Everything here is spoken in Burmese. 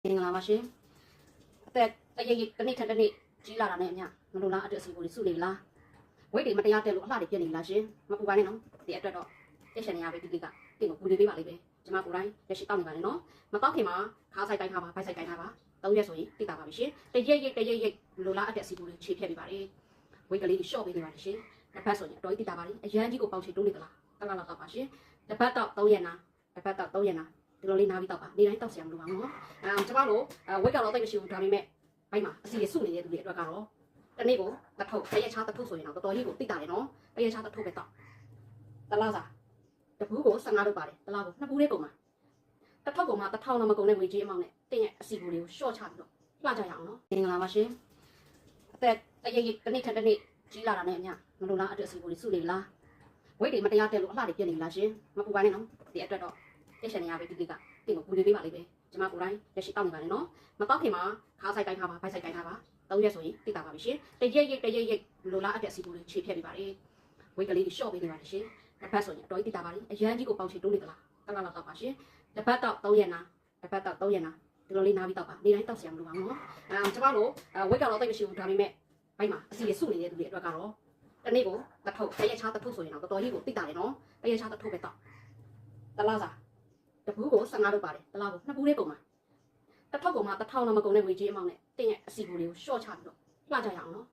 မင်္ဂလာပါရှင်အသက်တရရိပ်တစ်နေ့ထက်တစ်နေ့ကြီးလာတာနဲ့အမျှမလိုလားအတက်အစီကိုစုနေလားဝိတ်တွေမတရားတက်လို့အလှတွေပြက်နေလားရှင်မပူပါနဲ့နော်ဒီအတွက်တော့တက်ရှင်နေရပဲဒီကိကတင့်ကိုပူနေပေးပါလိမ့်မယ်ကျွန်မကိုယ်တိုင်လက်ရှိတောက်နေပါနဲ့နော်မတောက်ခင်မှာခါးဆိုင်တိုင်းထားပါဘိုက်ဆိုင်တိုင်းထားပါ3ရက်ဆိုရင်တိတာပါပြီရှင်တရရိပ်မလိုလားအတက်အစီကိုခြေဖြက်ပေးပါလေဝိတ်ကလေးရှော့ပေးနေပါလေရှင်တစ်ဖက်ဆိုရင်အတော်ကြီးတိတာပါလေအရန်ကြီးကိုပေါင်ချေတိုးနေသလားတလားတော့ပါရှင်တစ်ဖက်တော့3ရက်နာတစ်ဖက်တော့3ရက်နာဒီလိုလေးနားပြီးတော့ပါနေတိုင်းတောက်ဆရာမလိုပါဘူးနော်ကျွန်မတို့ဝိတ်ကတော့တိတ်မရှိဘူးဒါပေမဲ့ဘိုက်မှာအစီရစုနေတဲ့သူတွေအတွက်ကတော့တနေ့ကိုတစ်ထုပ်တရက်ချားတစ်ထုပ်ဆိုရင်တော့တော်တော်ကြီးကိုတိတာတယ်နော်တရက်ချားတစ်ထုပ်ပဲတောက်တလားစားတပူးကို15လုပ်ပါတယ်တလားကို2ပူးလေးကုန်ပါတစ်ထုပ်ကုန်မှာ1000လောက်မကုန်တဲ့ငွေကြေးအမောင်းနဲ့တင်းရဲ့အစီကိုလေးကိုရှော့ချပြီးတော့လှကြရအောင်နော်မင်္ဂလာပါရှင်အသက်တရရိပ်တစ်နေ့ထက်တစ်နေ့ကြီးလာတာနဲ့အမျှမလိုလားအတက်အစီကိုစုနေလားဝိတ်တွေမတရားတက်လို့အလှတွေပြက်နေလားရှင်မပူပါနဲ့နော်ဒီအတွက်တော့တက်ရှင်နေရပဲဒီကိကတင့်ကိုပူနေပေးပါလိမ့်မယ်ကျွန်မကိုယ်တိုင်လက်ရှိတောက်နေပါနဲ့နော်မတောက်ခင်မှာခါးဆိုင်တိုင်းထားပါဘိုက်ဆိုင်တိုင်းထားပါ3ရက်ဆိုရင်တိတာပါပြီရှင်တရရိပ်လိုလားအတက်အစီကိုခြေဖြက်ပေးပါလေဝိတ်ကလေးရှော့ပေးနေပါလေရှင်တစ်ဖက်ဆိုရင်အတော်ကြီးတိတာပါလေအရန်ကြီးကိုပေါင်ချေတိုးနေသလားတလားတော့ပါရှင်တစ်ဖက်တော့3ရက်နာတစ်ဖက်တော့3ရက်နာဒီလိုလေးနားပြီးတော့ပါနေတိုင်းတောက်ဆရာမလိုပါဘူးနော်ကျွန်မတို့ဝိတ်ကတော့တိတ်မရှိဘူးဒါပေမဲ့ဘိုက်မှာအစီရစုနေတဲ့သူတွေအတွက်ကတော့တနေ့ကိုတစ်ထုပ်တရက်ချားတစ်ထုပ်ဆိုရင်တော့တော်တော်ကြီးကိုတိတာတယ်နော်တရက်ချားတစ်ထုပ်ပဲတောက်တလားစားတပူးကို15လုပ်ပါတယ်တလားကို2ပူးလေးကုန်ပါတစ်ထုပ်ကုန်မှာ1000လောက်မကုန်တဲ့ငွေကြေးအမောင်းနဲ့တင်းရဲ့အစီကိုလေးကိုရှော့ချပြီးတော့လှကြရအောင်နော်